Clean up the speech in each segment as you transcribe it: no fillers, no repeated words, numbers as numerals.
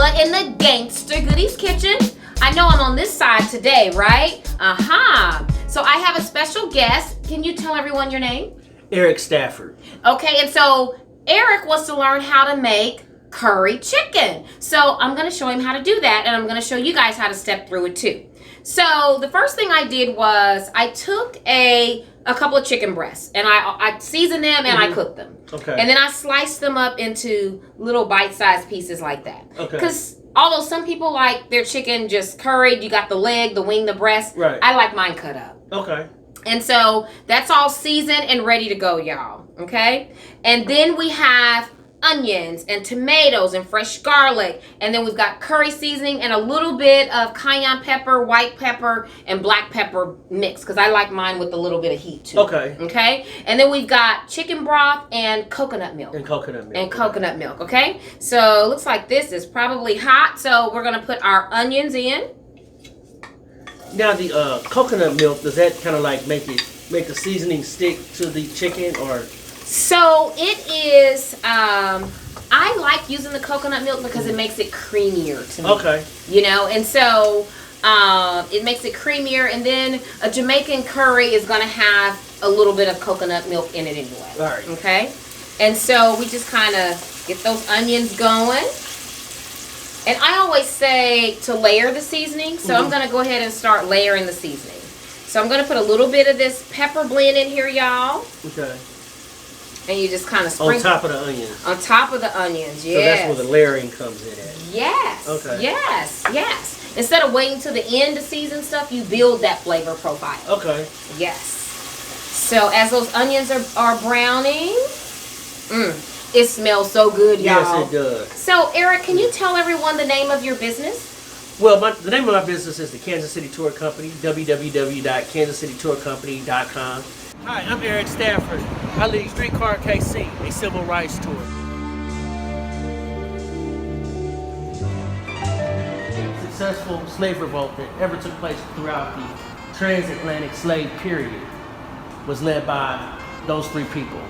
Shelia in the Gangsta Goodies Kitchen. I know I'm on this side today, right? So I have a special guest. Can you tell everyone your name? Erik Stafford. Okay, and so Erik wants to learn how to make curry chicken. So I'm going to show him how to do that, and I'm going to show you guys how to step through it too. So the first thing I did was I took a couple of chicken breasts, and I seasoned them and I cooked them. Okay. And then I sliced them up into little bite-sized pieces like that. Okay. Because although some people like their chicken just curried, you got the leg, the wing, the breast. Right. I like mine cut up. Okay. And so that's all seasoned and ready to go, y'all. Okay? And then we have onions and tomatoes and fresh garlic, and then we've got curry seasoning and a little bit of cayenne pepper, white pepper, and black pepper mix, because I like mine with a little bit of heat too. Okay, and then we've got chicken broth and coconut milk. Coconut milk. Okay, so it looks like this is probably hot, so we're gonna put our onions in. Now the coconut milk, does that kind of like make the seasoning stick to the chicken, or? So it is, I like using the coconut milk because it makes it creamier to me. Okay. You know, and so it makes it creamier, and then a Jamaican curry is going to have a little bit of coconut milk in it anyway. All right. Okay? And so we just kind of get those onions going. And I always say to layer the seasoning, so I'm going to go ahead and start layering the seasoning. So I'm going to put a little bit of this pepper blend in here, y'all. Okay. And you just kind of sprinkle. On top of the onions. On top of the onions, yes. So that's where the layering comes in at. Yes. Okay. Yes. Instead of waiting till the end to season stuff, you build that flavor profile. Okay. Yes. So as those onions are browning, it smells so good, y'all. Yes, it does. So, Erik, can you tell everyone the name of your business? Well, the name of my business is the Kansas City Tour Company, www.kansascitytourcompany.com. Hi, I'm Erik Stafford. I lead Streetcar KC, a civil rights tour. The successful slave revolt that ever took place throughout the transatlantic slave period was led by those three people.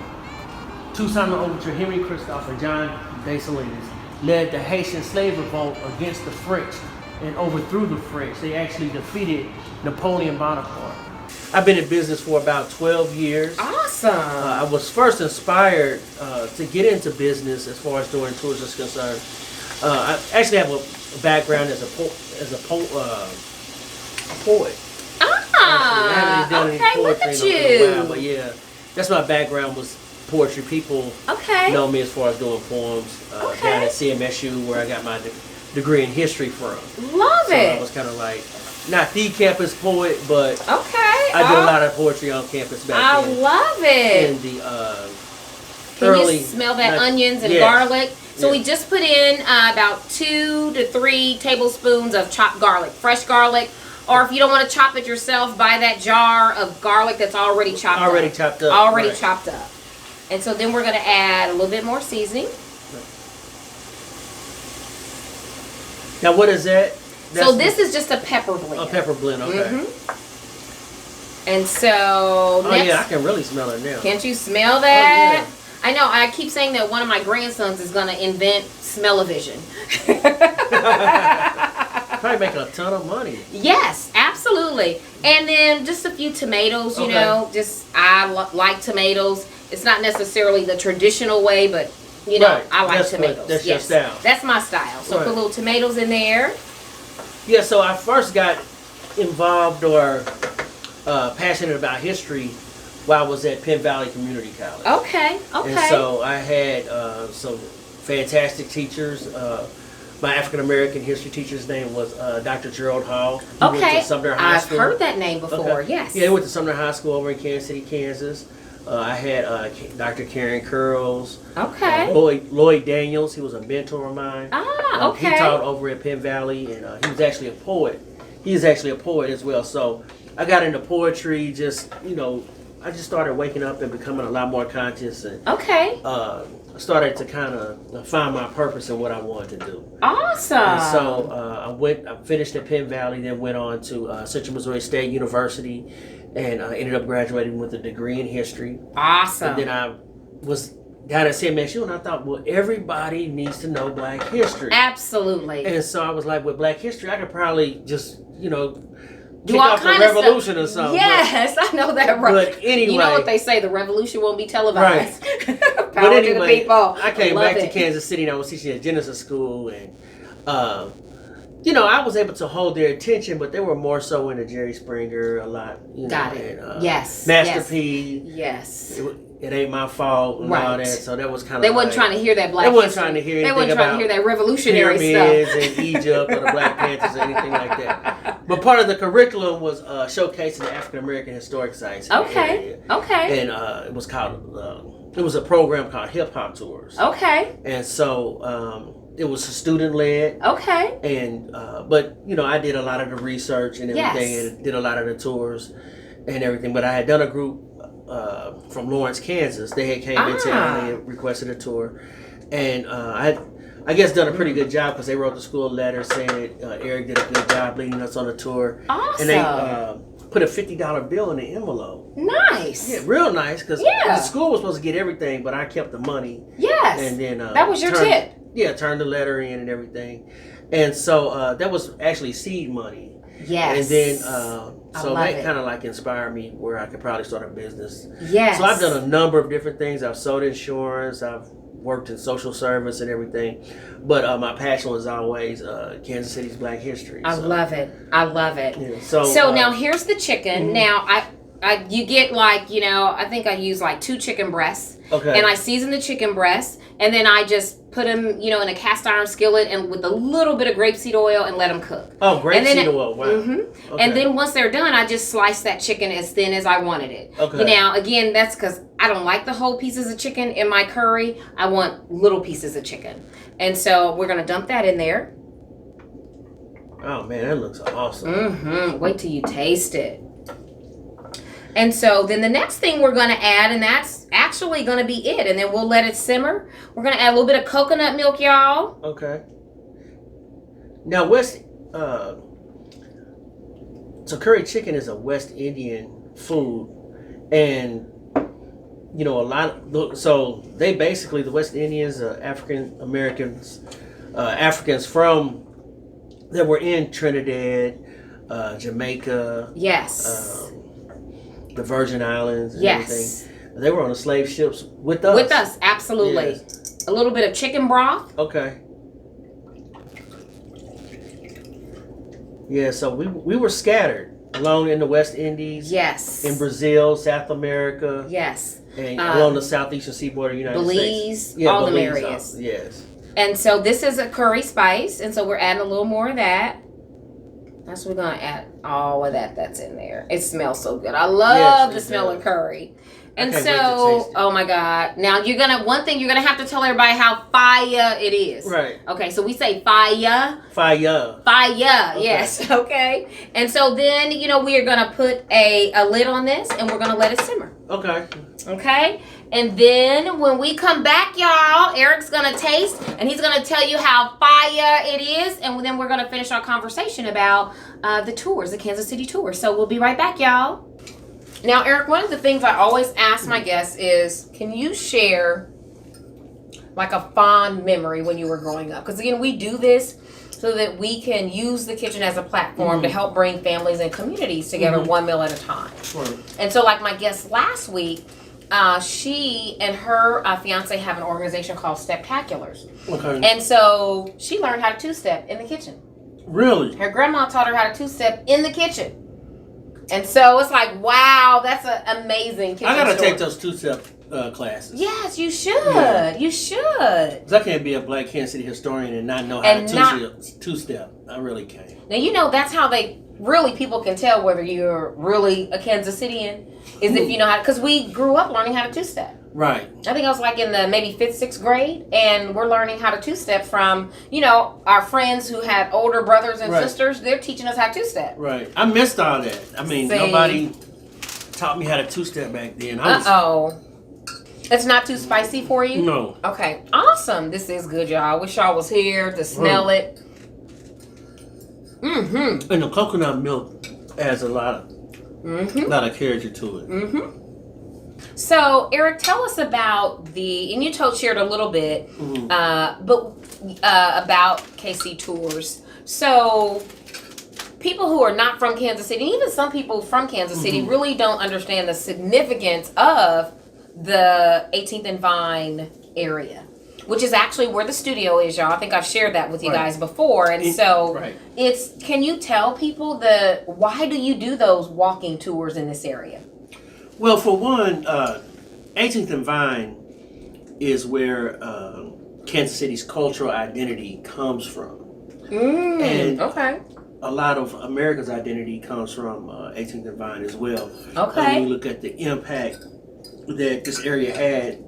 Toussaint Louverture, Henry Christophe, and John Dessalines led the Haitian slave revolt against the French and overthrew the French. They actually defeated Napoleon Bonaparte. I've been in business for about 12 years. Awesome. I was first inspired to get into business as far as doing tours is concerned. I actually have a background as a poet. I haven't done any poetry in a while, but yeah, that's my background, was poetry. People know me as far as doing poems down at CMSU, where I got my degree in history from. Love it. I was kind of like, not the campus poet, but I did a lot of poetry on campus back then. I love it. In the Can you smell that onions and garlic? So we just put in about 2 to 3 tablespoons of chopped garlic, fresh garlic. Or if you don't want to chop it yourself, buy that jar of garlic that's already chopped up. Chopped up. And so then we're going to add a little bit more seasoning. Now what is that? So this is just a pepper blend. A pepper blend, okay. And so next, yeah, I can really smell it now. Can't you smell that? Oh, yeah. I know. I keep saying that one of my grandsons is going to invent smell-o-vision. Probably make a ton of money. Yes, absolutely. And then just a few tomatoes, you know. I like tomatoes. It's not necessarily the traditional way, but, you know, I like tomatoes. That's your style. That's my style. So put little tomatoes in there. Yeah, so I first got involved or passionate about history while I was at Penn Valley Community College. Okay. And so I had some fantastic teachers. My African-American history teacher's name was Dr. Gerald Hall. He went to Sumner High School. I've heard that name before, yes. Yeah, he went to Sumner High School over in Kansas City, Kansas. I had Dr. Karen Curls. Lloyd Daniels, he was a mentor of mine. He taught over at Penn Valley, and he was actually a poet. He is actually a poet as well. So I got into poetry, I just started waking up and becoming a lot more conscious, and started to kind of find my purpose in what I wanted to do. Awesome. And so I finished at Penn Valley, then went on to Central Missouri State University, and ended up graduating with a degree in history. Awesome. And then I was down at CMSU, and I thought, well, everybody needs to know Black history. Absolutely. And so I was like, with Black history, I could probably just, kick do all off the kind of revolution stuff. or something. Yes, I know that right. But anyway. You know what they say, the revolution won't be televised. Right. Power but anyway, to the people. I came back to Kansas City, and I was teaching at Genesis School, and, I was able to hold their attention, but they were more so into Jerry Springer a lot. Got it. And, yes. Master P. Yes. It ain't my fault and all that. So that was kind of. They wasn't trying to hear that Black. They wasn't trying to hear anything about. They wasn't trying to hear that revolutionary pyramids stuff. and Egypt or the Black Panthers or anything like that. But part of the curriculum was showcasing the African American historic sites. Okay. Okay. And it was called. It was a program called Hip Hop Tours. Okay. And so. It was student led. Okay. And but I did a lot of the research and everything, and did a lot of the tours and everything. But I had done a group from Lawrence, Kansas. They had came in town. They requested a tour, and I guess done a pretty good job because they wrote the school a letter saying Eric did a good job leading us on the tour. Awesome. And they put a $50 bill in the envelope. Nice. Yeah, real nice because the school was supposed to get everything, but I kept the money. Yes. And then that was your tip. Yeah, turned the letter in and everything. And so that was actually seed money. Yes. And then, so that kind of like inspired me where I could probably start a business. Yes. So I've done a number of different things. I've sold insurance. I've worked in social service and everything. But my passion was always Kansas City's Black history. I love it. I love it. Yeah, so now here's the chicken. Mm-hmm. Now, you get I think I use 2 chicken breasts. Okay. And I season the chicken breasts. And then I just put them, in a cast iron skillet and with a little bit of grapeseed oil and let them cook. Oh, grapeseed oil. Wow. Mm-hmm. Okay. And then once they're done, I just slice that chicken as thin as I wanted it. Okay. Now, again, that's because I don't like the whole pieces of chicken in my curry. I want little pieces of chicken. And so we're going to dump that in there. Oh, man, that looks awesome. Mm-hmm. Wait till you taste it. And so then the next thing we're going to add, and that's actually going to be it, and then we'll let it simmer. We're going to add a little bit of coconut milk, y'all. Okay. Now, so curry chicken is a West Indian food, and so they basically, the West Indians, African Americans, Africans from that were in Trinidad, Jamaica. Yes. The Virgin Islands and yes. everything. They were on the slave ships with us. With us, absolutely. Yes. A little bit of chicken broth. Okay. Yeah, so we were scattered along in the West Indies. Yes. In Brazil, South America. Yes. And along the southeastern seaboard of the United Belize, States. all the areas. Yes. And so this is a curry spice, and so we're adding a little more of that. That's what we're going to add all of that's in there. It smells so good. I love the smell of curry. And so, oh my God. Now one thing you're going to have to tell everybody how fire it is. Right. Okay, so we say fire. Fire. Fire, okay. Yes. Okay. And so then, we are going to put a lid on this and we're going to let it simmer. Okay. Okay. And then when we come back, y'all, Eric's going to taste and he's going to tell you how fire it is. And then we're going to finish our conversation about the tours, the Kansas City tour. So we'll be right back, y'all. Now, Eric, one of the things I always ask my guests is, can you share a fond memory when you were growing up? Because again, we do this so that we can use the kitchen as a platform to help bring families and communities together one meal at a time. Sure. And so my guest last week, she and her fiance have an organization called Steptaculars. Okay. And so she learned how to two-step in the kitchen. Really? Her grandma taught her how to two-step in the kitchen. And so it's wow, that's an amazing kitchen I got to story. take those two-step classes. Yes, you should. Yeah. You should. Because I can't be a Black Kansas City historian and not know how to two-step. I really can't. Now, that's how people can tell whether you're really a Kansas Citian is if you know how to, because we grew up learning how to two-step. Right. I think I was in the maybe 5th, 6th grade, and we're learning how to two-step from, our friends who had older brothers and sisters. They're teaching us how to two-step. Right. I missed all that. I mean, nobody taught me how to two-step back then. It's not too spicy for you? No. Okay. Awesome. This is good, y'all. I wish y'all was here to smell it. Mm-hmm. And the coconut milk adds a lot of character to it. Mm-hmm. So, Eric, tell us about and you shared a little bit, about KC Tours. So, people who are not from Kansas City, even some people from Kansas City, really don't understand the significance of the 18th and Vine area, which is actually where the studio is, y'all. I think I've shared that with you guys before. And can you tell people why do you do those walking tours in this area? Well, for one, 18th and Vine is where Kansas City's cultural identity comes from. And a lot of America's identity comes from 18th and Vine as well. When you look at the impact that this area had,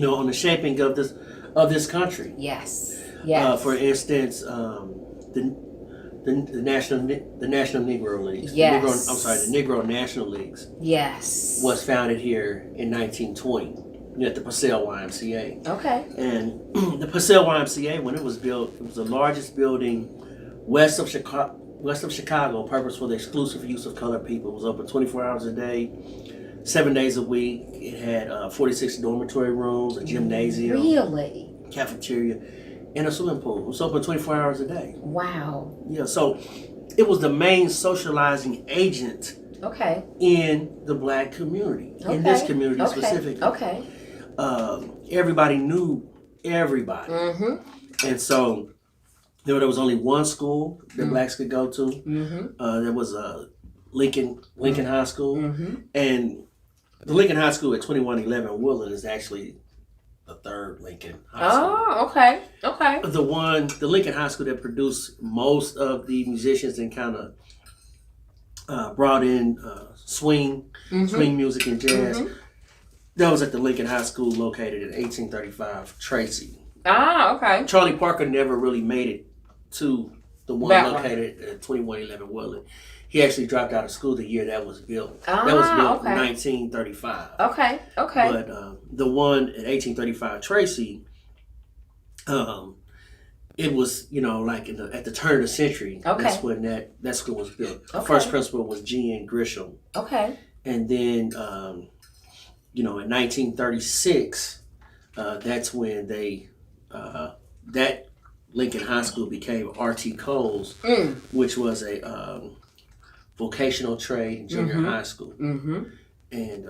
on the shaping of this country. Yes. For instance, the National Negro Leagues. Yes. The Negro National Leagues. Yes. Was founded here in 1920 at the Purcell YMCA. Okay. And the Purcell YMCA, when it was built, it was the largest building west of Chicago, purpose for the exclusive use of colored people. It was open 24 hours a day, 7 days a week. It had 46 dormitory rooms, a gymnasium, cafeteria, and a swimming pool. It was open 24 hours a day. Wow. Yeah, so it was the main socializing agent in the black community, in this community specifically. Everybody knew everybody. And so there was only one school that blacks could go to. There was Lincoln High School. And the Lincoln High School at 2111 Woodland is actually the third Lincoln High School. Oh, okay. The Lincoln High School that produced most of the musicians and kind of brought in swing music and jazz. That was at the Lincoln High School located in 1835 Tracy. Charlie Parker never really made it to the one located at 2111 Woodland. He actually dropped out of school the year that was built. That was built in 1935. Okay. But the one at 1835 Tracy, it was, like at the turn of the century. That's when that school was built. The first principal was G.N. Grisham. And then, in 1936, that's when that Lincoln High School became R.T. Cole's, which was a vocational trade junior high school. And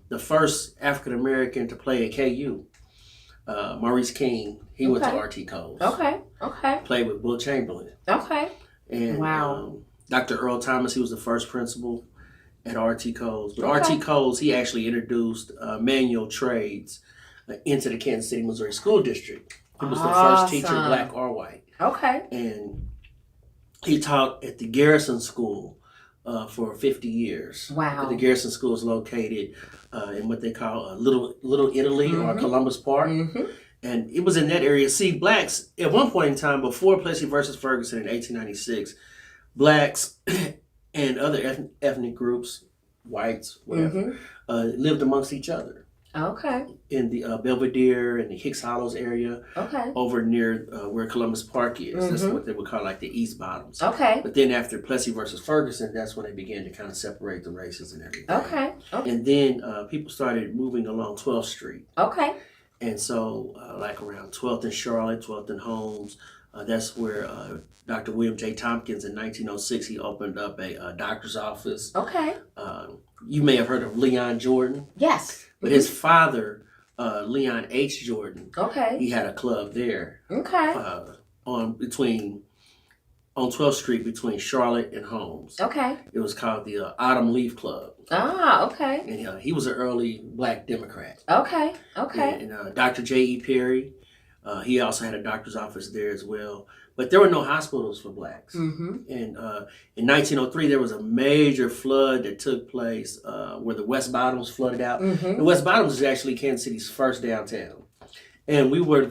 the first African American to play at KU, Maurice King, he went to R.T. Cole's. Played with Will Chamberlain. And Dr. Earl Thomas, he was the first principal at R.T. Cole's. But R.T. Cole's, he actually introduced manual trades into the Kansas City, Missouri School District. He was the first teacher, black or white. And he taught at the Garrison School for 50 years. Wow. The Garrison School is located in what they call Little Italy or Columbus Park. And it was in that area. See, blacks, at one point in time, before Plessy versus Ferguson in 1896, blacks and other ethnic groups, whites, whatever, lived amongst each other. In the Belvedere and the Hicks Hollows area. Over near where Columbus Park is. That's what they would call like the East Bottoms. But then after Plessy versus Ferguson, that's when they began to kind of separate the races and everything. And then people started moving along 12th Street. And so like around 12th and Charlotte, 12th and Holmes, that's where Dr. William J. Tompkins in 1906, he opened up a doctor's office. You may have heard of Leon Jordan. Yes. But his father, Leon H. Jordan, he had a club there. On 12th Street between Charlotte and Holmes. It was called the Autumn Leaf Club. And he was an early black Democrat. And Dr. J.E. Perry, he also had a doctor's office there as well. But there were no hospitals for blacks. And in 1903, there was a major flood that took place where the West Bottoms flooded out. The West Bottoms is actually Kansas City's first downtown. And we were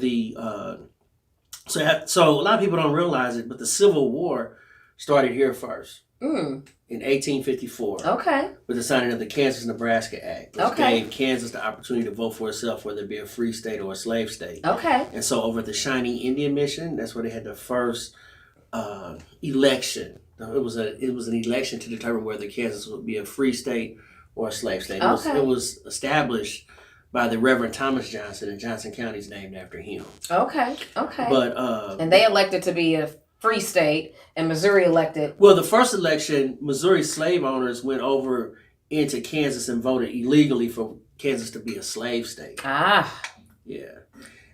so a lot of people don't realize it, but the Civil War started here first. In 1854. With the signing of the Kansas-Nebraska Act, which gave Kansas the opportunity to vote for itself, whether it be a free state or a slave state. And so over at the Shawnee Indian Mission, that's where they had the first election. It was an election to determine whether Kansas would be a free state or a slave state. Okay. It was established by the Reverend Thomas Johnson, and Johnson County is named after him. Okay. But and they elected to be a free state, and Missouri elected. Well, the first election, Missouri slave owners went over into Kansas and voted illegally for Kansas to be a slave state. Yeah.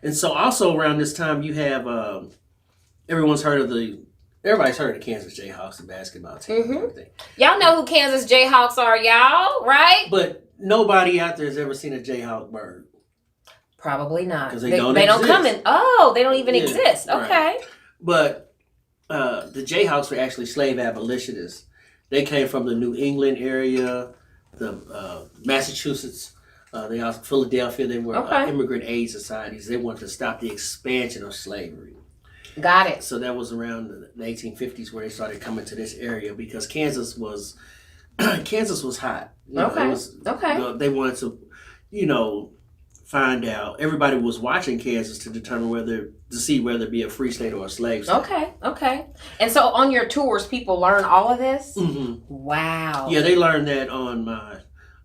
And so also around this time, you have everybody's heard of the Kansas Jayhawks, the basketball team and everything. Y'all know who Kansas Jayhawks are, y'all, right? But nobody out there has ever seen a Jayhawk bird. Probably not. Because they don't come in. Oh, they don't even exist. Okay. Right. But the Jayhawks were actually slave abolitionists. They came from the New England area, the Massachusetts, Philadelphia. They were immigrant aid societies. They wanted to stop the expansion of slavery. Got it. So that was around the 1850s where they started coming to this area because Kansas was hot. They wanted to, find out. Everybody was watching Kansas to determine to see whether it be a free state or a slave state. Okay. And so on your tours, people learn all of this? Mm-hmm. Wow. Yeah, they learned that on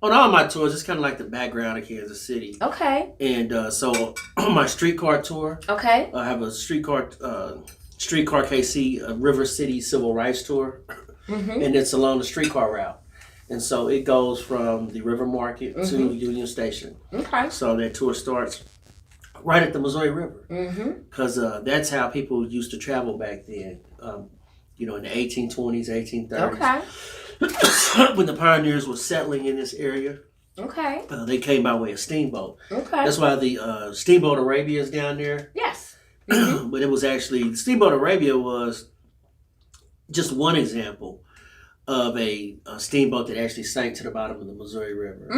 all my tours. It's kind of like the background of Kansas City. Okay. And so on my streetcar tour, I have a streetcar KC, a River City Civil Rights tour, and it's along the streetcar route. And so it goes from the River Market to Union Station. Okay. So that tour starts right at the Missouri River. Because that's how people used to travel back then, in the 1820s, 1830s. Okay. When the pioneers were settling in this area. Okay. They came by way of steamboat. Okay. That's why the Steamboat Arabia is down there. Yes. But it was actually, Steamboat Arabia was just one example of a steamboat that actually sank to the bottom of the Missouri River.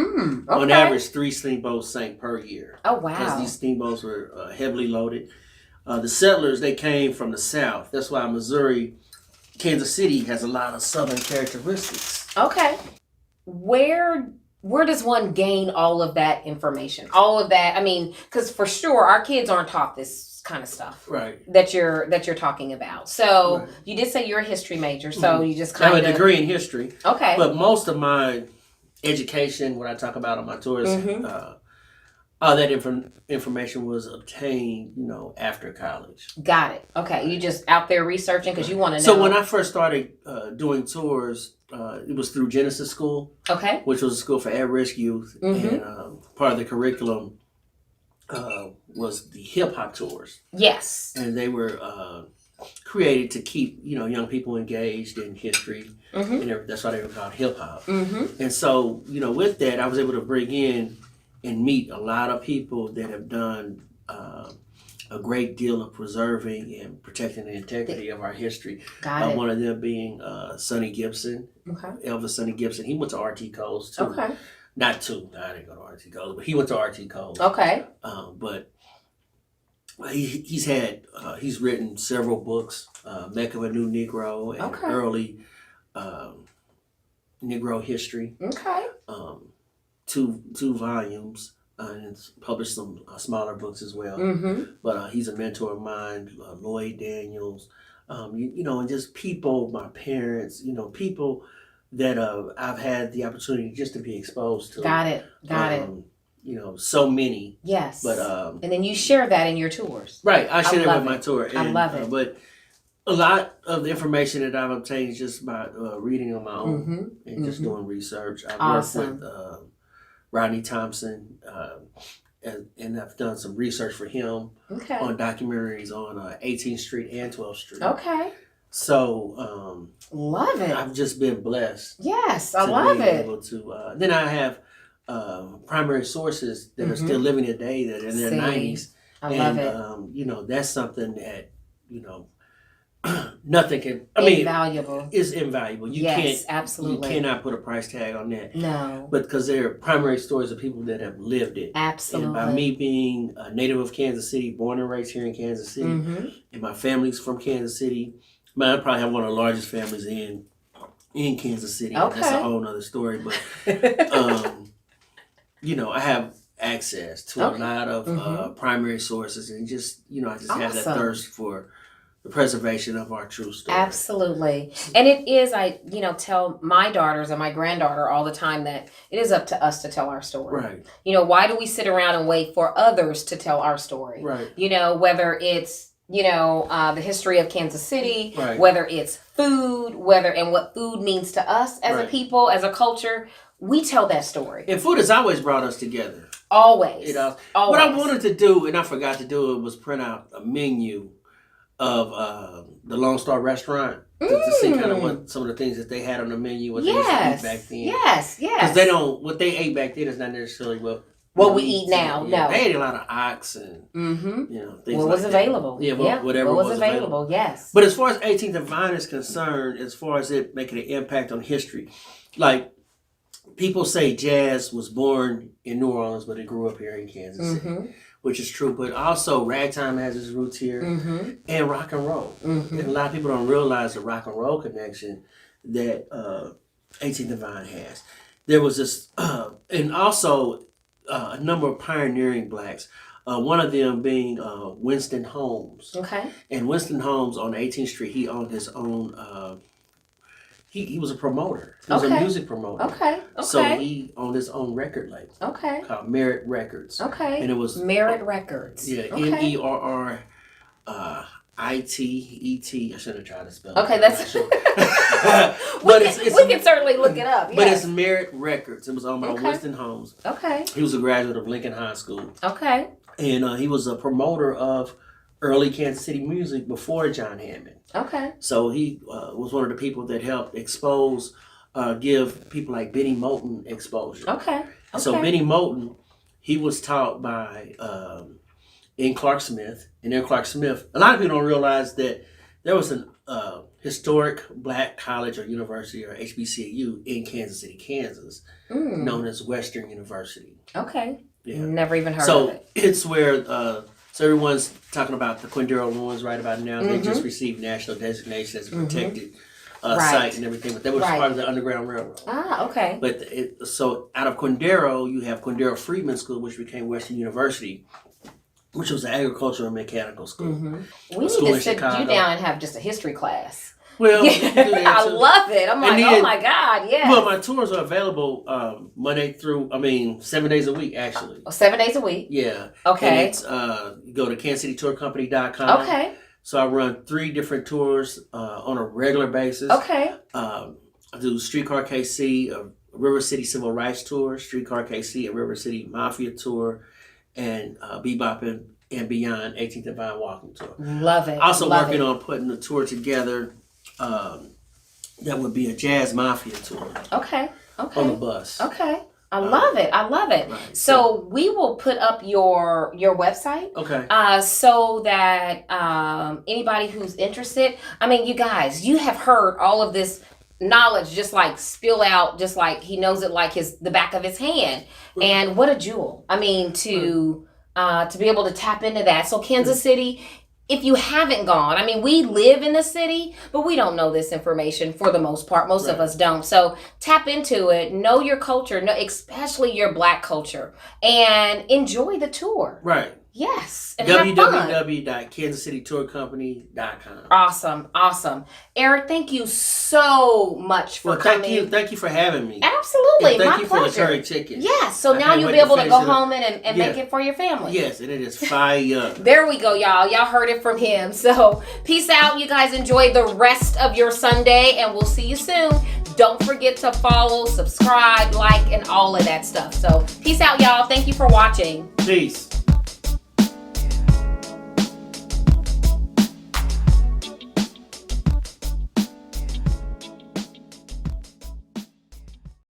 On average, 3 steamboats sank per year. Oh, wow. Because these steamboats were heavily loaded. The settlers, they came from the south. That's why Kansas City has a lot of southern characteristics. Okay. Where does one gain all of that information? All of that, because for sure our kids aren't taught this kind of stuff, right? That you're talking about. So you did say you're a history major, so you just kind of I have a degree in history. Okay, but most of my education, what I talk about on my tours, all that information was obtained, after college. Got it. Okay, you just out there researching because you want to know. So when I first started doing tours, it was through Genesis School, which was a school for at-risk youth, and part of the curriculum was the hip hop tours. Yes. And they were created to keep young people engaged in history, and that's why they were called hip hop. And so with that, I was able to bring in and meet a lot of people that have done a great deal of preserving and protecting the integrity of our history. Got it. One of them being Sonny Gibson, Elvis Sonny Gibson. He went to RT Coles too. Okay. Not two. I didn't go to RT Coles, but he went to RT Coles. Okay. But he's written several books, Mecca of a New Negro and early Negro history. Okay. 2 volumes, and it's published some smaller books as well. But he's a mentor of mine, Lloyd Daniels, and just people, my parents, people that I've had the opportunity just to be exposed to. Got it. So many. Yes. But and then you share that in your tours. Right. I share that with my tour. I love it. But a lot of the information that I've obtained is just by reading on my own and just doing research. I've worked with Rodney Thompson, and I've done some research for him on documentaries on 18th Street and 12th Street. Okay. So, love it. I've just been blessed. Yes, I love it. Able to, then I have primary sources that are still living today that are in their 90s. I love it. That's something that, nothing can, invaluable. It's invaluable. You can't, absolutely. You cannot put a price tag on that. No. But because they're primary stories of people that have lived it. Absolutely. And by me being a native of Kansas City, born and raised here in Kansas City, and my family's from Kansas City, I probably have one of the largest families in Kansas City. Okay. That's a whole nother story. But, I have access to a lot of primary sources, and just, I just have that thirst for the preservation of our true story. Absolutely. And it is, I tell my daughters and my granddaughter all the time that it is up to us to tell our story. Right. Why do we sit around and wait for others to tell our story? Right. Whether it's, the history of Kansas City, right. whether it's food, and what food means to us as a people, as a culture, we tell that story. And food has always brought us together. Always. Always. What I wanted to do, and I forgot to do it, was print out a menu of the Lone Star restaurant to see kind of what some of the things that they had on the menu, what they used to eat back then. Yes. Because what they ate back then is not necessarily what we eat now. No, they ate a lot of ox and things what was available. Whatever what was available. Yes. But as far as 18th and Vine is concerned, as far as it making an impact on history, like people say jazz was born in New Orleans, but it grew up here in Kansas City. Which is true, but also ragtime has its roots here, and rock and roll. And a lot of people don't realize the rock and roll connection that 18th and Vine has. There was this, and also a number of pioneering blacks. One of them being Winston Holmes. Okay. And Winston Holmes on 18th Street, he owned his own. He was a promoter. He was a music promoter. Okay. So he owned his own record label. Okay. Called Merit Records. Okay. And it was Merit Records. Yeah. Okay. MERRITET. I should have tried to spell it. Okay, that's. Sure. we can certainly look it up. Yes. But it's Merit Records. It was owned by Winston Holmes. Okay. He was a graduate of Lincoln High School. Okay. And he was a promoter of early Kansas City music before John Hammond. Okay. So he was one of the people that helped give people like Benny Moulton exposure. Okay. So Benny Moulton, he was taught by N. Clark Smith. And N. Clark Smith, a lot of people don't realize that there was an historic black college or university or HBCU in Kansas City, Kansas, known as Western University. Okay. Yeah. Never even heard So of it. it's where, so everyone's talking about the Quindaro ruins right about now. They just received national designation as a protected site and everything, but that was part of the Underground Railroad. Ah, okay. But so out of Quindaro, you have Quindaro Freedman School, which became Western University, which was an agricultural and mechanical school. We need to sit you down and have just a history class. Well, I love it. I'm like, oh my God, yeah. Well, my tours are available 7 days a week, actually. 7 days a week? Yeah. Okay. And it's, you go to kansascitytourcompany.com. Okay. So I run 3 different tours on a regular basis. Okay. I do Streetcar KC, a River City Civil Rights Tour, Streetcar KC, a River City Mafia Tour, and Bebop and Beyond 18th and Vine Walking Tour. Love it. Also working on putting the tour together. That would be a Jazz Mafia tour. Okay. On the bus. Okay. I love it. Right. So we will put up your website. Okay. So that anybody who's interested, I mean, you guys, you have heard all of this knowledge just like spill out, just like he knows it like the back of his hand. And what a jewel. I mean, to be able to tap into that. So Kansas City, if you haven't gone, I mean, we live in the city, but we don't know this information for the most part. Most of us don't. So tap into it, know your culture, especially your black culture, and enjoy the tour. Right. Yes. And www.kansascitytourcompany.com. Awesome. Eric, thank you so much for coming. Thank you for having me. Absolutely. And thank my you pleasure. for the curry chicken. Yes. So now you'll be able to go home and make it for your family. Yes, and it is fire. There we go, y'all. Y'all heard it from him. So peace out. You guys enjoy the rest of your Sunday, and we'll see you soon. Don't forget to follow, subscribe, like, and all of that stuff. So peace out, y'all. Thank you for watching. Peace.